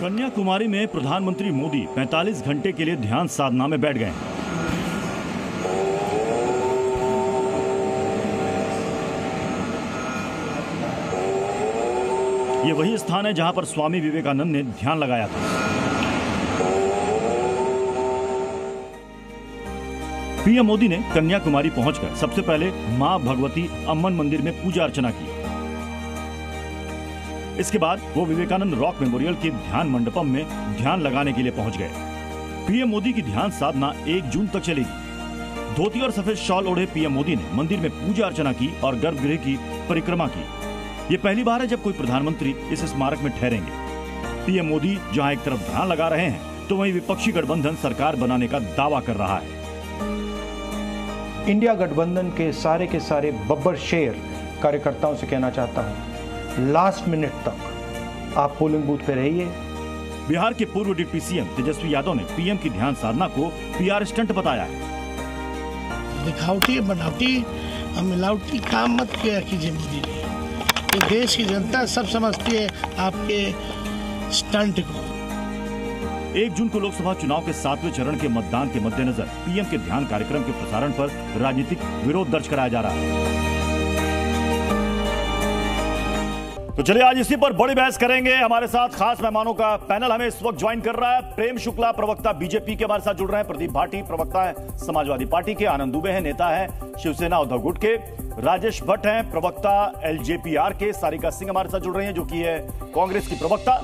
कन्याकुमारी में प्रधानमंत्री मोदी 45 घंटे के लिए ध्यान साधना में बैठ गए। ये वही स्थान है जहां पर स्वामी विवेकानंद ने ध्यान लगाया था। पीएम मोदी ने कन्याकुमारी पहुंचकर सबसे पहले मां भगवती अम्मन मंदिर में पूजा अर्चना की। इसके बाद वो विवेकानंद रॉक मेमोरियल के ध्यान मंडपम में ध्यान लगाने के लिए पहुंच गए। पीएम मोदी की ध्यान साधना 1 जून तक चलेगी। धोती और सफेद शॉल ओढ़े पीएम मोदी ने मंदिर में पूजा अर्चना की और गर्भगृह की परिक्रमा की। ये पहली बार है जब कोई प्रधानमंत्री इस स्मारक में ठहरेंगे। पीएम मोदी जहां एक तरफ ध्यान लगा रहे हैं तो वहीं विपक्षी गठबंधन सरकार बनाने का दावा कर रहा है। इंडिया गठबंधन के सारे बब्बर शेर कार्यकर्ताओं से कहना चाहता हूं, लास्ट मिनट तक आप पोलिंग बूथ पे रहिए। बिहार के पूर्व डिप्टी सीएम तेजस्वी यादव ने पीएम की ध्यान साधना को पीआर स्टंट बताया है। दिखावटी बनावटी और मिलावटी काम मत किया कीजिए मोदी जी। ये देश की जनता सब समझती है आपके स्टंट को। 1 जून को लोकसभा चुनाव के 7वें चरण के मतदान के मद्देनजर पीएम के ध्यान कार्यक्रम के प्रसारण पर राजनीतिक विरोध दर्ज कराया जा रहा है। तो चलिए आज इसी पर बड़ी बहस करेंगे। हमारे साथ खास मेहमानों का पैनल हमें इस वक्त ज्वाइन कर रहा है। प्रेम शुक्ला प्रवक्ता बीजेपी के हमारे साथ जुड़ रहे हैं, प्रदीप भाटी प्रवक्ता है समाजवादी पार्टी के, आनंद दुबे हैं नेता है शिवसेना उद्धव गुट के, राजेश भट्ट हैं प्रवक्ता एलजेपीआर के, सारिका सिंह हमारे साथ जुड़ रही हैं जो कि है कांग्रेस की प्रवक्ता।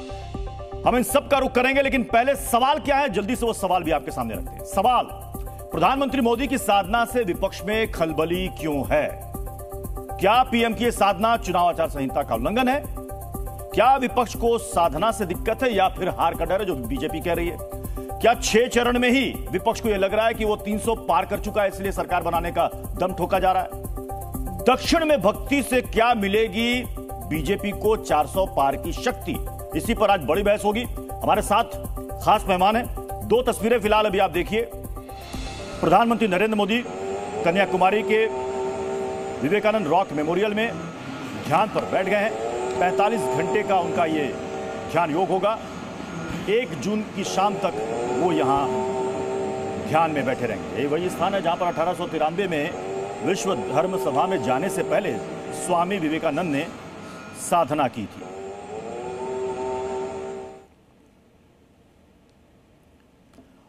हम इन सब का रुख करेंगे, लेकिन पहले सवाल क्या है जल्दी से वो सवाल भी आपके सामने रखते हैं। सवाल, प्रधानमंत्री मोदी की साधना से विपक्ष में खलबली क्यों है? क्या पीएम की साधना चुनाव आचार संहिता का उल्लंघन है? क्या विपक्ष को साधना से दिक्कत है या फिर हार का डर है जो बीजेपी कह रही है? क्या 6 चरण में ही विपक्ष को यह लग रहा है कि वो 300 पार कर चुका है इसलिए सरकार बनाने का दम ठोका जा रहा है? दक्षिण में भक्ति से क्या मिलेगी बीजेपी को 400 पार की शक्ति? इसी पर आज बड़ी बहस होगी। हमारे साथ खास मेहमान हैं। 2 तस्वीरें फिलहाल अभी आप देखिए। प्रधानमंत्री नरेंद्र मोदी कन्याकुमारी के विवेकानंद रॉक मेमोरियल में ध्यान पर बैठ गए हैं। 45 घंटे का उनका ये ध्यान योग होगा। 1 जून की शाम तक वो यहां ध्यान में बैठे रहेंगे। ये वही स्थान है जहां पर 1893 में विश्व धर्म सभा में जाने से पहले स्वामी विवेकानंद ने साधना की थी।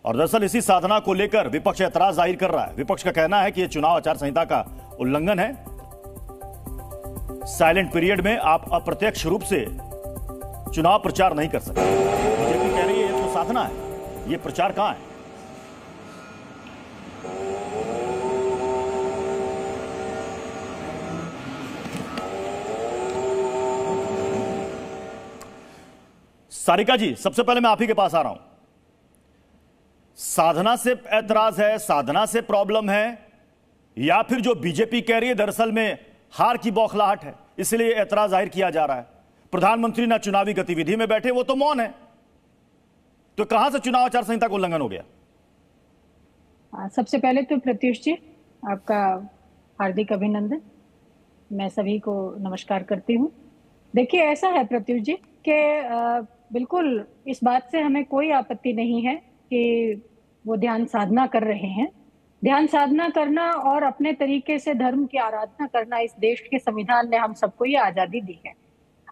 और दरअसल इसी साधना को लेकर विपक्ष ऐतराज जाहिर कर रहा है। विपक्ष का कहना है कि यह चुनाव आचार संहिता का उल्लंघन है। साइलेंट पीरियड में आप अप्रत्यक्ष रूप से चुनाव प्रचार नहीं कर सकते। बीजेपी कह रही है ये तो साधना है, ये प्रचार कहां है? सारिका जी, सबसे पहले मैं आप ही के पास आ रहा हूं। साधना से ऐतराज है, साधना से प्रॉब्लम है, या फिर जो बीजेपी कह रही है दरअसल में हार की बौखलाहट है इसलिए ऐतराज जाहिर किया जा रहा है? प्रधानमंत्री ना चुनावी गतिविधि में बैठे, वो तो मौन है, तो कहां से चुनाव आचार संहिता का उल्लंघन हो गया? सबसे पहले तो प्रत्युष जी आपका हार्दिक अभिनंदन। मैं सभी को नमस्कार करती हूं। देखिए ऐसा है प्रत्युष जी कि बिल्कुल इस बात से हमें कोई आपत्ति नहीं है कि वो ध्यान साधना कर रहे हैं। ध्यान साधना करना और अपने तरीके से धर्म की आराधना करना इस देश के संविधान ने हम सबको ये आजादी दी है।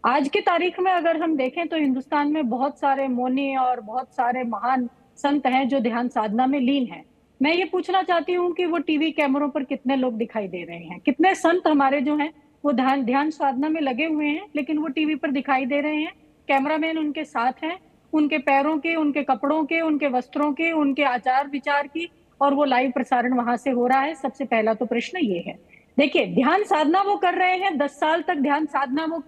आज की तारीख में अगर हम देखें तो हिंदुस्तान में बहुत सारे मौनी और बहुत सारे महान संत हैं जो ध्यान साधना में लीन हैं। मैं ये पूछना चाहती हूँ कि वो टीवी कैमरों पर कितने लोग दिखाई दे रहे हैं? कितने संत हमारे जो हैं वो ध्यान साधना में लगे हुए हैं, लेकिन वो टीवी पर दिखाई दे रहे हैं। कैमरामैन उनके साथ हैं, उनके पैरों के, उनके कपड़ों के, उनके वस्त्रों के, उनके आचार विचार की, और वो लाइव प्रसारण वहां से हो रहा है। सबसे पहला तो प्रश्न ये है। देखिए ध्यान साधना वो कर रहे हैं, 10 साल तक ध्यान साधना वो,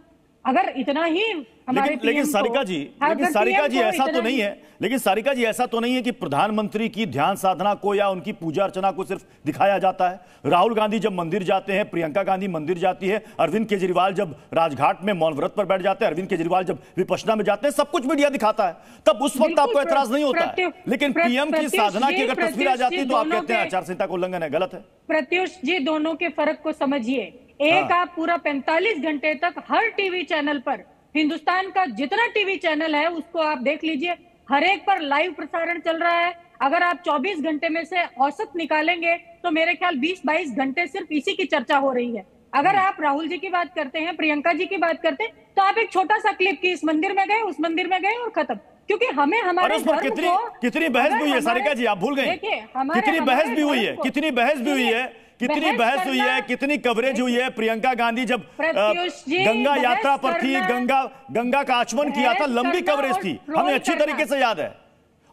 अगर इतना ही हमारे लेकिन सारिका जी ऐसा तो नहीं है, लेकिन सारिका जी ऐसा तो नहीं है कि प्रधानमंत्री की ध्यान साधना को या उनकी पूजा अर्चना को सिर्फ दिखाया जाता है। राहुल गांधी जब मंदिर जाते हैं, प्रियंका गांधी मंदिर जाती है, अरविंद केजरीवाल जब राजघाट में मौन व्रत पर बैठ जाते हैं, अरविंद केजरीवाल जब विपश्यना में जाते हैं, सब कुछ मीडिया दिखाता है। तब उस वक्त आपको एतराज नहीं होता है, लेकिन पीएम की साधना की अगर तस्वीर आ जाती है तो आप कहते हैं आचार संहिता का उल्लंघन है, गलत है। प्रत्युष जी दोनों के फर्क को समझिए। एक आप पूरा 45 घंटे तक हर टीवी चैनल पर हिंदुस्तान का जितना टीवी चैनल है उसको आप देख लीजिए, हर एक पर लाइव प्रसारण चल रहा है। अगर आप 24 घंटे में से औसत निकालेंगे तो मेरे ख्याल 20-22 घंटे सिर्फ इसी की चर्चा हो रही है। अगर आप राहुल जी की बात करते हैं, प्रियंका जी की बात करते हैं, तो आप एक छोटा सा क्लिप की इस मंदिर में गए, उस मंदिर में गए और खत्म। क्योंकि हमें हमारे कितनी बहस भी हुई है सारिका जी, आप भूल गए। कितनी बहस भी हुई है, कितनी बहस भी हुई है, कितनी बहस हुई है, कितनी कवरेज हुई है। प्रियंका गांधी जब गंगा यात्रा पर थी, गंगा का आचमन किया था, लंबी कवरेज थी, हमें अच्छी तरीके से याद है।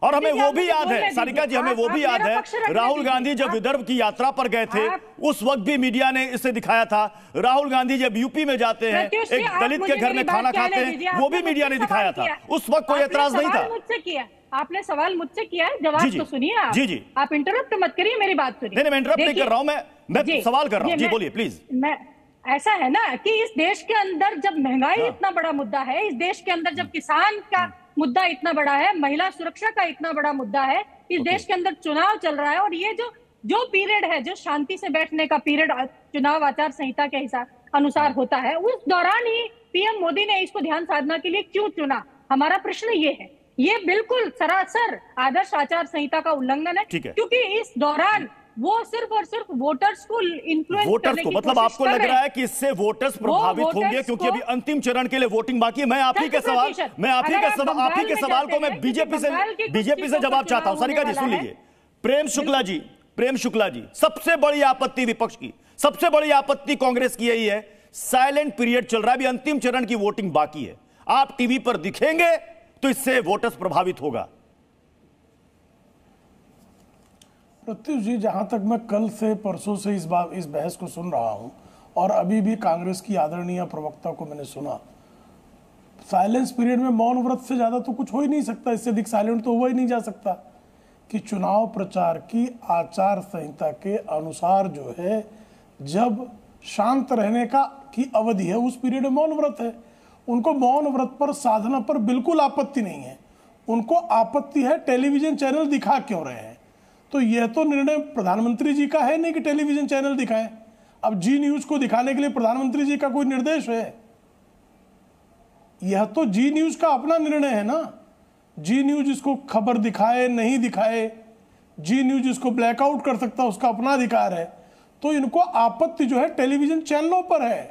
और हमें वो भी याद है सारिका जी, हमें वो भी याद है, राहुल गांधी जब विदर्भ की यात्रा पर गए थे उस वक्त भी मीडिया ने इसे दिखाया था। राहुल गांधी जब यूपी में जाते हैं, एक दलित के घर में खाना खाते हैं, वो भी मीडिया ने दिखाया था। उस वक्त कोई एतराज नहीं था। मुझसे किया आपने, सवाल मुझसे किया है, जवाब तो सुनिए आप। जी जी, आप इंटरप्ट मत करिए, मेरी बात सुनिए। नहीं, मैं इंटरप्ट नहीं कर रहा हूं, मैं सवाल कर रहा हूं। जी बोलिए प्लीज। मैं ऐसा है ना कि इस देश के अंदर जब महंगाई इतना बड़ा मुद्दा है, इस देश के अंदर जब किसान का मुद्दा इतना बड़ा है, महिला सुरक्षा का इतना बड़ा मुद्दा है, इस देश के अंदर चुनाव चल रहा है, और ये जो पीरियड है, जो शांति से बैठने का पीरियड चुनाव आचार संहिता के हिसाब अनुसार होता है, उस दौरान ही पीएम मोदी ने इसको ध्यान साधना के लिए क्यों चुना? हमारा प्रश्न ये है। ये बिल्कुल सरासर आदर्श आचार संहिता का उल्लंघन है, क्योंकि इस दौरान वो सिर्फ और सिर्फ वोटर्स को इन्फ्लुएंस करने की मतलब आपको लग रहा है कि इससे वोटर्स प्रभावित होंगे, क्योंकि अभी अंतिम चरण के लिए वोटिंग बाकी है। मैं आप ही के सवाल को मैं बीजेपी से जवाब चाहता हूं। सारिका जी सुन लीजिए, प्रेम शुक्ला जी, सबसे बड़ी आपत्ति विपक्ष की, सबसे बड़ी आपत्ति कांग्रेस की यही है, साइलेंट पीरियड चल रहा है, अभी अंतिम चरण की वोटिंग बाकी है, आप टीवी पर दिखेंगे तो इससे वोटर्स प्रभावित होगा। प्रत्युष जी, जहां तक मैं कल से परसों से इस बहस को सुन रहा हूं और अभी भी कांग्रेस की आदरणीय प्रवक्ता को मैंने सुना, साइलेंस पीरियड में मौन व्रत से ज्यादा तो कुछ हो ही नहीं सकता, इससे अधिक साइलेंट तो हुआ ही नहीं जा सकता कि चुनाव प्रचार की आचार संहिता के अनुसार जो है, जब शांत रहने की अवधि है उस पीरियड में मौन व्रत है। उनको मौन व्रत पर, साधना पर बिल्कुल आपत्ति नहीं है। उनको आपत्ति है टेलीविजन चैनल दिखा क्यों रहे हैं। तो यह तो निर्णय प्रधानमंत्री जी का है नहीं कि टेलीविजन चैनल दिखाएं। अब जी न्यूज को दिखाने के लिए प्रधानमंत्री जी का कोई निर्देश है? यह तो जी न्यूज का अपना निर्णय है ना। जी न्यूज इसको खबर दिखाए नहीं दिखाए, जी न्यूज इसको ब्लैकआउट कर सकता है, उसका अपना अधिकार है। तो इनको आपत्ति जो है टेलीविजन चैनलों पर है।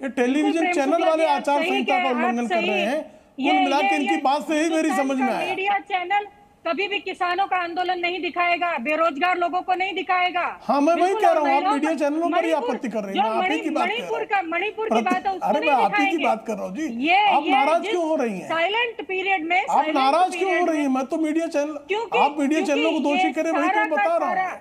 ये टेलीविजन चैनल वाले आचार संहिता का उल्लंघन कर रहे हैं। कुल मिलाकर इनकी बात से ही मेरी समझ में आया। मीडिया चैनल कभी भी किसानों का आंदोलन नहीं दिखाएगा, बेरोजगार लोगों को नहीं दिखाएगा। हाँ, मैं वही कह रहा हूँ, आप मीडिया चैनलों पर ही आपत्ति कर रही हैं। आप ही की बात कर रहा हूँ, मणिपुर की बात है, अरे मैं आप ही की बात कर रहा हूँ जी। आप नाराज क्यों हो रही हैं? साइलेंट पीरियड में आप नाराज क्यों हो रही हैं? मैं तो मीडिया चैनल, आप मीडिया चैनलों को दोषी करें वही तो बता रहा हूँ।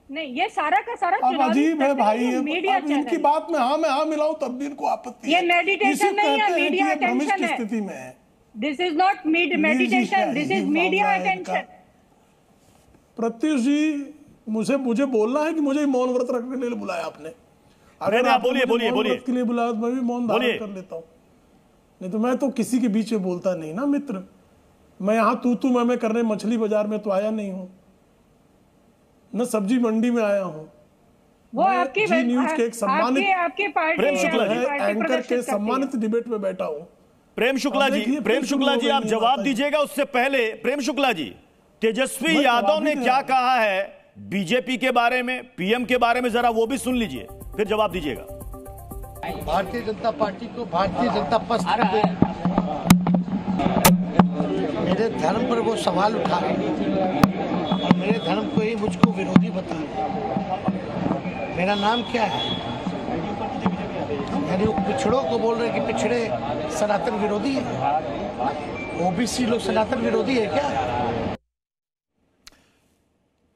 नहीं, ये सारा का सारा अब अजीब है भाई, अब इनकी बात में हाँ मैं हाँ मिलाऊं तब भी इनको आपत्ति। ये मेडिटेशन नहीं है, मीडिया अटेंशन है। स्थिति में है। This is not meditation, this is media attention. Pratyush ji, मुझे बोलना है कि मुझे मौन व्रत रखने के लिए बुलाया आपने? अरे आप बोलिए के लिए बुलाया, मैं भी मौन धारण कर लेता हूँ। नहीं तो मैं तो किसी के बीच में बोलता नहीं ना मित्र। मैं यहाँ तू मैं करने मछली बाजार में तो आया नहीं हूँ, न सब्जी मंडी में आया हूँ। वो आपकी जी न्यूज के एक सम्मानित प्रेम शुक्ला जी एंकर के सम्मानित डिबेट में बैठा हूँ। प्रेम शुक्ला जी आप जवाब दीजिएगा। उससे पहले प्रेम शुक्ला जी, तेजस्वी यादव ने क्या कहा है बीजेपी के बारे में, पीएम के बारे में, जरा वो भी सुन लीजिए फिर जवाब दीजिएगा। भारतीय जनता पार्टी को भारतीय जनता पक्ष मेरे धर्म पर वो सवाल उठा और मेरे धर्म को ही मुझको विरोधी बताया। मेरा नाम क्या है? यानी वो पिछड़ों को बोल रहे कि पिछड़े सनातन विरोधी है, ओबीसी लोग सनातन विरोधी है क्या?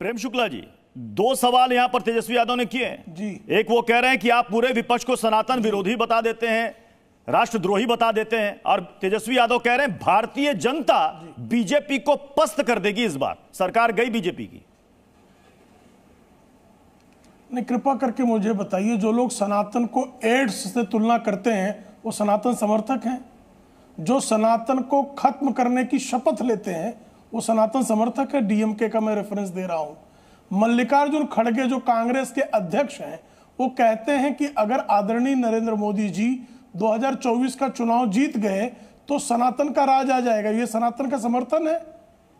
प्रेम शुक्ला जी, दो सवाल यहां पर तेजस्वी यादव ने किए जी। एक वो कह रहे हैं कि आप पूरे विपक्ष को सनातन विरोधी बता देते हैं, राष्ट्रद्रोही बता देते हैं, और तेजस्वी यादव कह रहे हैं भारतीय जनता बीजेपी को पस्त कर देगी। इस बार सरकार गई बीजेपी की। नहीं, कृपा करके मुझे बताइए, जो लोग सनातन को एड्स से तुलना करते हैं वो सनातन समर्थक हैं? जो सनातन को खत्म करने की शपथ लेते हैं वो सनातन समर्थक है? डीएमके का मैं रेफरेंस दे रहा हूं। मल्लिकार्जुन खड़गे जो कांग्रेस के अध्यक्ष हैं, वो कहते हैं कि अगर आदरणीय नरेंद्र मोदी जी 2024 का चुनाव जीत गए तो सनातन का राज आ जाएगा। ये सनातन का समर्थन है?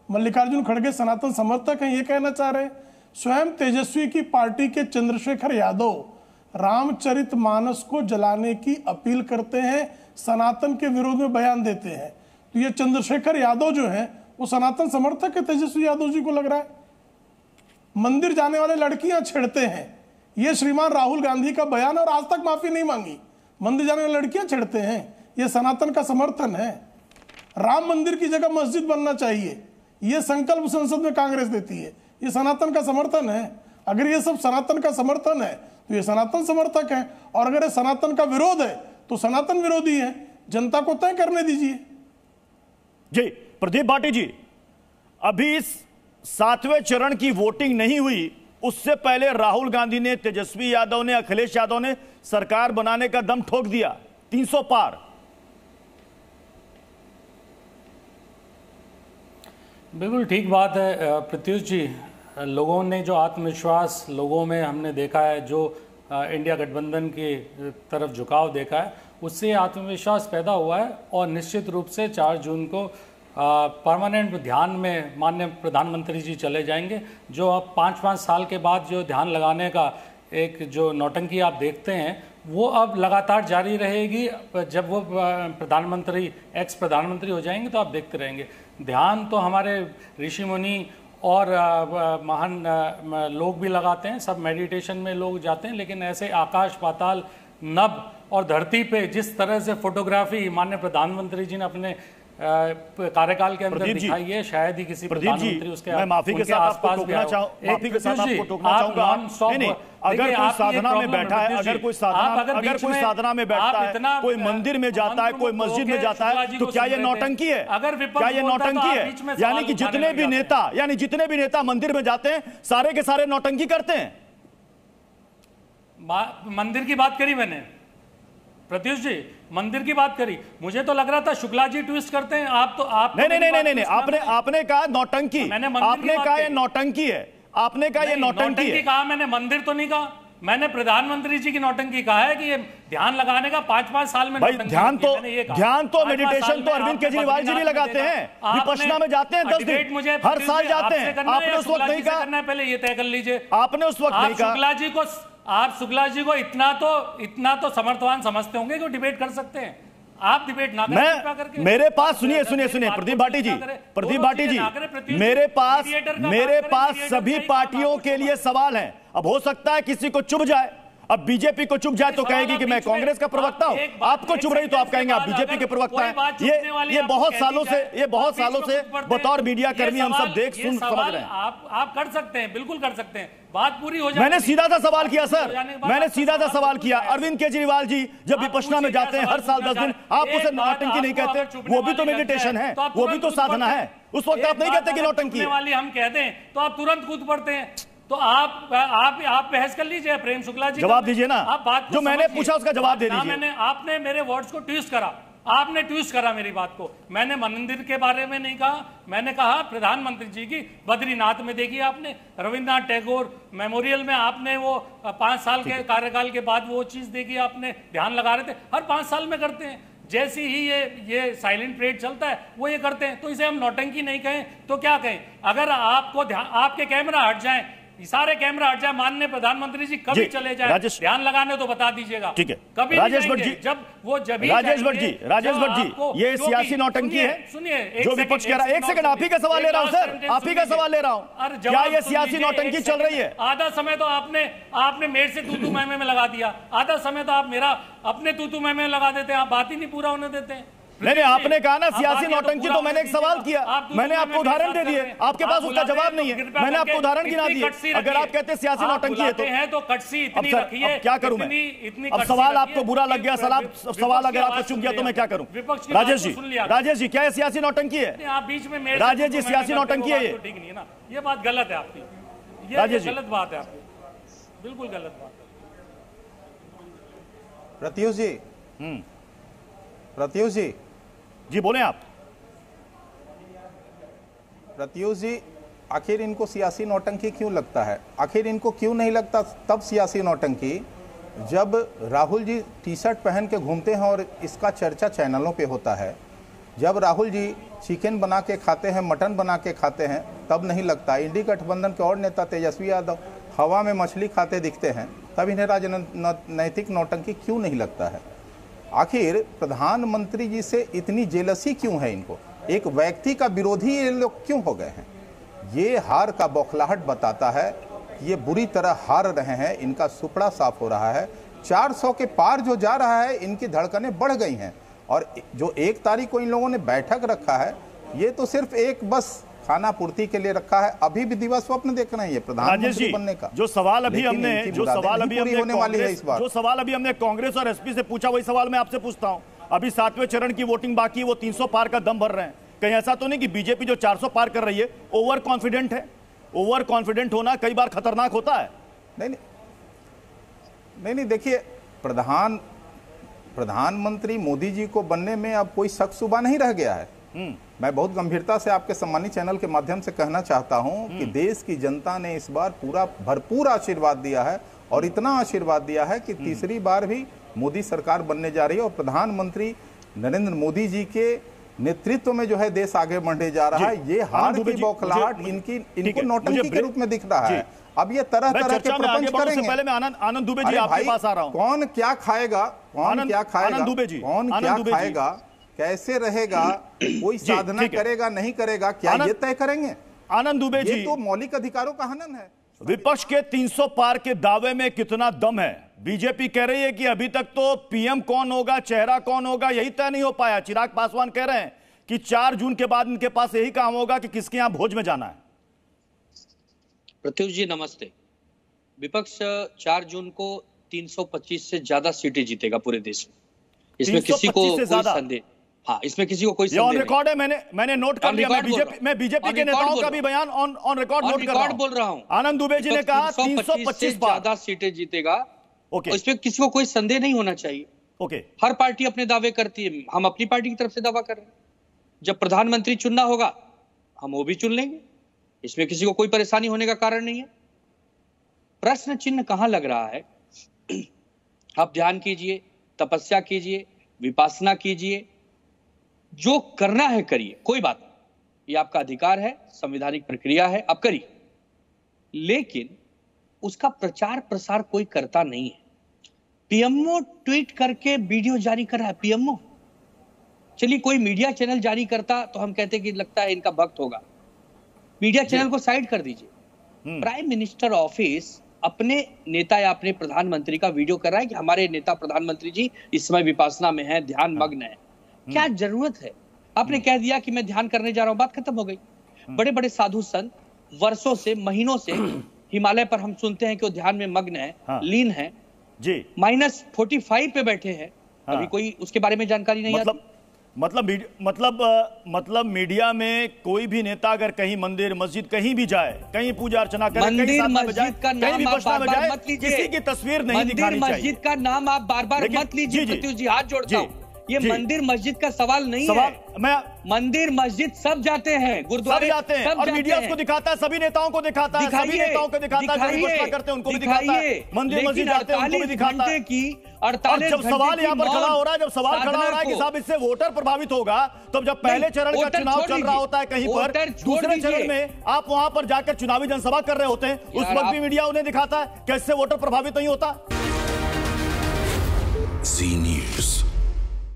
मल्लिकार्जुन खड़गे सनातन समर्थक हैं, ये कहना चाह रहे हैं? स्वयं तेजस्वी की पार्टी के चंद्रशेखर यादव रामचरितमानस को जलाने की अपील करते हैं, सनातन के विरोध में बयान देते हैं। तो ये चंद्रशेखर यादव जो हैं वो सनातन समर्थक है तेजस्वी यादव जी को लग रहा है। मंदिर जाने वाले लड़कियां छेड़ते हैं, ये श्रीमान राहुल गांधी का बयान, और आज तक माफी नहीं मांगी। मंदिर जाने वाली लड़कियां छेड़ते हैं, ये सनातन का समर्थन है। राम मंदिर की जगह मस्जिद बनना चाहिए, ये संकल्प संसद में कांग्रेस देती है, ये सनातन का समर्थन है। अगर ये सब सनातन का समर्थन है तो ये सनातन समर्थक है, और अगर ये सनातन का विरोध है तो सनातन विरोधी है। जनता को तय करने दीजिए। जी प्रदीप भाटी जी, अभी इस 7वें चरण की वोटिंग नहीं हुई, उससे पहले राहुल गांधी ने, तेजस्वी यादव ने, अखिलेश यादव ने सरकार बनाने का दम ठोक दिया, 300 पार। बिल्कुल ठीक बात है प्रत्युष जी। लोगों ने जो आत्मविश्वास लोगों में हमने देखा है, जो इंडिया गठबंधन की तरफ झुकाव देखा है, उससे आत्मविश्वास पैदा हुआ है। और निश्चित रूप से 4 जून को परमानेंट ध्यान में माननीय प्रधानमंत्री जी चले जाएंगे। जो अब 5-5 साल के बाद जो ध्यान लगाने का एक जो नौटंकी आप देखते हैं, वो अब लगातार जारी रहेगी। जब वो प्रधानमंत्री, एक्स प्रधानमंत्री हो जाएंगे तो आप देखते रहेंगे। ध्यान तो हमारे ऋषि मुनि और महान लोग भी लगाते हैं, सब मेडिटेशन में लोग जाते हैं, लेकिन ऐसे आकाश पाताल नभ और धरती पे जिस तरह से फोटोग्राफी माननीय प्रधानमंत्री जी ने अपने कार्यकाल के अंदर दिखाई है, शायद ही किसी प्रधानमंत्री उसके मैं माफी के साथ आपको टोकना चाहूंगा, अगर कोई साधना में बैठा है, अगर कोई साधना में बैठता है, कोई मंदिर में जाता है, कोई मस्जिद में जाता है, तो क्या ये नौटंकी है? क्या ये नौटंकी है? यानी कि जितने भी नेता मंदिर में जाते हैं, सारे के सारे नौटंकी करते हैं। मंदिर की बात करी मैंने, प्रत्युष जी, मंदिर की बात करी। मुझे तो लग रहा था शुक्ला जी ट्विस्ट करते हैं। आप नहीं, आपने कहा नौटंकी, आपने कहा ये नौटंकी है, आपने कहा ये नौटंकी है। कहा मैंने, मंदिर तो नहीं कहा मैंने। प्रधानमंत्री जी की नौटंकी कहा है कि ये ध्यान लगाने का 5-5 साल में ध्यान तो मेडिटेशन तो अरविंद केजरीवाल जी भी लगाते हैं, विपश्यना में जाते हैं 10 दिन, हर साल जाते हैं। आपने उस वक्त नहीं कहा, पहले ये तय कर लीजिए। आपने उस वक्त नहीं कहा। आप शुक्ला जी को इतना तो समर्थवान समझते होंगे कि डिबेट कर सकते हैं। आप डिबेट ना करें। मेरे पास सुनिए प्रदीप भाटी जी, मेरे पास सभी पार्टियों के लिए सवाल हैं। अब हो सकता है किसी को चुभ जाए, अब बीजेपी को चुभ जाए तो कहेगी कि मैं कांग्रेस का प्रवक्ता हूं, आपको चुभ रही तो आप कहेंगे आप बीजेपी के प्रवक्ता हैं। ये बहुत सालों से बतौर मीडिया कर्मी हम सब देख सुन समझ रहे हैं। आप कर सकते हैं, बिल्कुल कर सकते हैं, बात पूरी हो जाए। मैंने सीधा सा सवाल किया सर, मैंने सीधा सा सवाल किया। अरविंद केजरीवाल जी जब विपश्यना में जाते हैं हर साल 10 दिन, आप उसे नौटंकी नहीं कहते? वो भी तो मेडिटेशन है, वो भी तो साधना है। उस वक्त आप नहीं कहते कि नौटंकी वाली हम कह दें तो आप तुरंत कूद पड़ते हैं। तो आप बहस कर लीजिए, प्रेम शुक्ला जी जवाब दीजिए ना, आप बात जो मैंने पूछा उसका जवाब दे दीजिए। आपने मेरे वर्ड्स को ट्विस्ट करा, आपने ट्विस्ट करा मेरी बात को। मैंने मंदिर के बारे में नहीं कहा, मैंने कहा प्रधानमंत्री जी की बद्रीनाथ में देखी आपने, रविंद्रनाथ टैगोर मेमोरियल में आपने वो 5 साल के कार्यकाल के बाद वो चीज देखी आपने, ध्यान लगा रहे थे। हर 5 साल में करते हैं। जैसी ही ये साइलेंट परेड चलता है वो ये करते हैं। तो इसे हम नौटंकी नहीं कहें तो क्या कहें? अगर आपके कैमरा हट जाएं, सारे कैमरा हट जाए, माननीय प्रधानमंत्री जी कभी चले जाए ध्यान लगाने तो बता दीजिएगा। ठीक है, कभी राजेश भट्ट जी, राजेश भट्ट जी, ये सियासी नौटंकी है। सुनिए, जो विपक्ष कह रहा है, एक सेकंड, आप ही का सवाल ले रहा हूं सर, आप ही का सवाल ले रहा हूं। क्या ये सियासी नौटंकी चल रही है? आधा समय तो आपने मेरे से तू मैं में लगा दिया, आधा समय तो आप मेरा अपने तू मैं में लगा देते हैं, आप बात ही नहीं पूरा होने देते हैं। नहीं, आपने कहा ना सियासी नौटंकी, तो मैंने एक सवाल किया, मैंने आपको उदाहरण दे दिए, आपके पास उसका जवाब नहीं है, मैंने आपको उदाहरण गिना दिए। अगर आप कहते हैं सियासी नौटंकी है तो कटसी इतनी रखिए, क्या करूं मैं? अब सवाल आपको बुरा लग गया, सवाल अगर आपको चुभ गया तो मैं क्या करूं? राजेश जी, क्या सियासी नौटंकी है? आप बीच में राजेश जी, सियासी नौटंकी है ये? ठीक नहीं है ना, ये बात गलत है आपकी, ये गलत बात है आपकी, बिल्कुल गलत बात है। प्रत्युष जी बोले आप। प्रत्युष जी, आखिर इनको सियासी नौटंकी क्यों लगता है? आखिर इनको क्यों नहीं लगता तब सियासी नौटंकी जब राहुल जी टी शर्ट पहन के घूमते हैं और इसका चर्चा चैनलों पे होता है, जब राहुल जी चिकन बना के खाते हैं, मटन बना के खाते हैं, तब नहीं लगता। इंडी गठबंधन के और नेता तेजस्वी यादव हवा में मछली खाते दिखते हैं, तब इन्हें राजनैतिक नौटंकी क्यों नहीं लगता है? आखिर प्रधानमंत्री जी से इतनी जेलसी क्यों है इनको? एक व्यक्ति का विरोधी ये लोग क्यों हो गए हैं? ये हार का बौखलाहट बताता है कि ये बुरी तरह हार रहे हैं, इनका सुपड़ा साफ हो रहा है। 400 के पार जो जा रहा है, इनकी धड़कनें बढ़ गई हैं। और जो 1 तारीख को इन लोगों ने बैठक रखा है, ये तो सिर्फ एक बस खाना पूर्ति के लिए रखा है। अभी भी दिवा स्वप्न देख रहे हैं ये प्रधानमंत्री बनने का। जो सवाल अभी हमने कांग्रेस और एसपी से पूछा, वही सवाल मैं आपसे पूछता हूं। अभी 7वें चरण की वोटिंग बाकी है, वो 300 पार का दम भर रहे हैं। कहीं ऐसा तो नहीं कि बीजेपी जो 400 पार कर रही है ओवर कॉन्फिडेंट है? ओवर कॉन्फिडेंट होना कई बार खतरनाक होता है। नहीं, देखिए, प्रधानमंत्री मोदी जी को बनने में अब कोई शक शुबा नहीं रह गया है। मैं बहुत गंभीरता से आपके सम्मानित चैनल के माध्यम से कहना चाहता हूं कि देश की जनता ने इस बार पूरा भरपूर आशीर्वाद दिया है, और इतना आशीर्वाद दिया है कि तीसरी बार भी मोदी सरकार बनने जा रही है। और प्रधानमंत्री नरेंद्र मोदी जी के नेतृत्व में जो है देश आगे बढ़ने जा रहा है। ये हार की बौखलाहट इनको नौटंकी के रूप में दिख रहा है। अब ये तरह तरह के प्रपंच करेंगे। पहले मैं आनंद दुबे जी आपके पास आ रहा हूं। कौन क्या खाएगा, आनंद दुबे जी, कौन क्या खाएगा, कैसे रहेगा, कोई साधना करेगा नहीं करेगा, क्या ये तय करेंगे? आनंद दुबे जी, ये तो मौलिक अधिकारों का हनन है। विपक्ष के 300 पार के दावे में कितना दम है? बीजेपी कह रही है कि अभी तक तो पीएम कौन होगा, चेहरा कौन होगा, यही तय नहीं हो पाया। चिराग पासवान कह रहे हैं कि 4 जून के बाद इनके पास यही काम होगा कि किसके यहां भोज में जाना है। प्रत्युष जी नमस्ते। विपक्ष 4 जून को 325 से ज्यादा सीटें जीतेगा पूरे देश में। इसमें किसी को कोई संदेह, हाँ, इसमें किसी को कोई संदेह नहीं। रिकॉर्ड है, मैंने नोट कर लिया। मैं बीजेपी के नेताओं का भी बयान ऑन रिकॉर्ड नोट कर रहा हूं। बोल रहा हूं। आनंद दुबे जी ने कहा 325 से ज्यादा सीटें जीतेगा। ओके, इसमें किसी को कोई संदेह नहीं होना चाहिए। ओके, हर पार्टी अपने दावे करती है, हम अपनी पार्टी की तरफ से दावा कर रहे हैं। जब प्रधानमंत्री चुनना होगा हम वो भी चुन लेंगे, इसमें किसी को कोई परेशानी होने का कारण नहीं है। प्रश्न चिन्ह कहां लग रहा है? आप ध्यान कीजिए, तपस्या कीजिए, विपासना कीजिए, जो करना है करिए, कोई बात नहीं, ये आपका अधिकार है, संवैधानिक प्रक्रिया है, आप करिए। लेकिन उसका प्रचार प्रसार कोई करता नहीं है। पीएमओ ट्वीट करके वीडियो जारी कर रहा है। पीएमओ, चलिए कोई मीडिया चैनल जारी करता तो हम कहते कि लगता है इनका भक्त होगा। मीडिया चैनल को साइड कर दीजिए। प्राइम मिनिस्टर ऑफिस अपने नेता या अपने प्रधानमंत्री का वीडियो कर रहा है कि हमारे नेता प्रधानमंत्री जी इस समय विपासना में हैं, ध्यान मग्न है। क्या जरूरत है? आपने कह दिया कि मैं ध्यान करने जा रहा हूं, बात खत्म हो गई। बड़े बड़े साधु संत वर्षों से, महीनों से हिमालय पर हम सुनते हैं कि वो ध्यान में मग्न है, लीन है जी, -45 पे बैठे हैं। अभी कोई उसके बारे में जानकारी नहीं आती। मतलब मीडिया में कोई भी नेता अगर कहीं मंदिर मस्जिद कहीं भी जाए, कहीं पूजा अर्चना करे, मंदिर मस्जिद का नाम आप बार-बार मत लीजिए। किसी की तस्वीर नहीं दिखानी चाहिए। मंदिर मस्जिद का नाम आप बार-बार मत लीजिए। प्रत्युष जी हाथ जोड़ता हूं, ये मंदिर मस्जिद का सवाल नहीं है। मंदिर मस्जिद सब जाते हैं, गुरुद्वारे जाते हैं, और मीडिया उसको दिखाता है, सभी नेताओं को दिखाता है, सभी नेताओं को दिखाता है, जो विपक्ष करते हैं उनको भी दिखाता है, मंदिर मस्जिद जाते हैं उनको भी दिखाता है। और जब सवाल यहाँ पर खड़ा हो रहा है, कि साहब इससे वोटर प्रभावित होगा, तब जब पहले चरण का चुनाव चल रहा होता है कहीं पर, दूसरे चरण में आप वहां पर जाकर चुनावी जनसभा कर रहे होते हैं, उस वक्त भी मीडिया उन्हें दिखाता है कि इससे वोटर प्रभावित नहीं होता।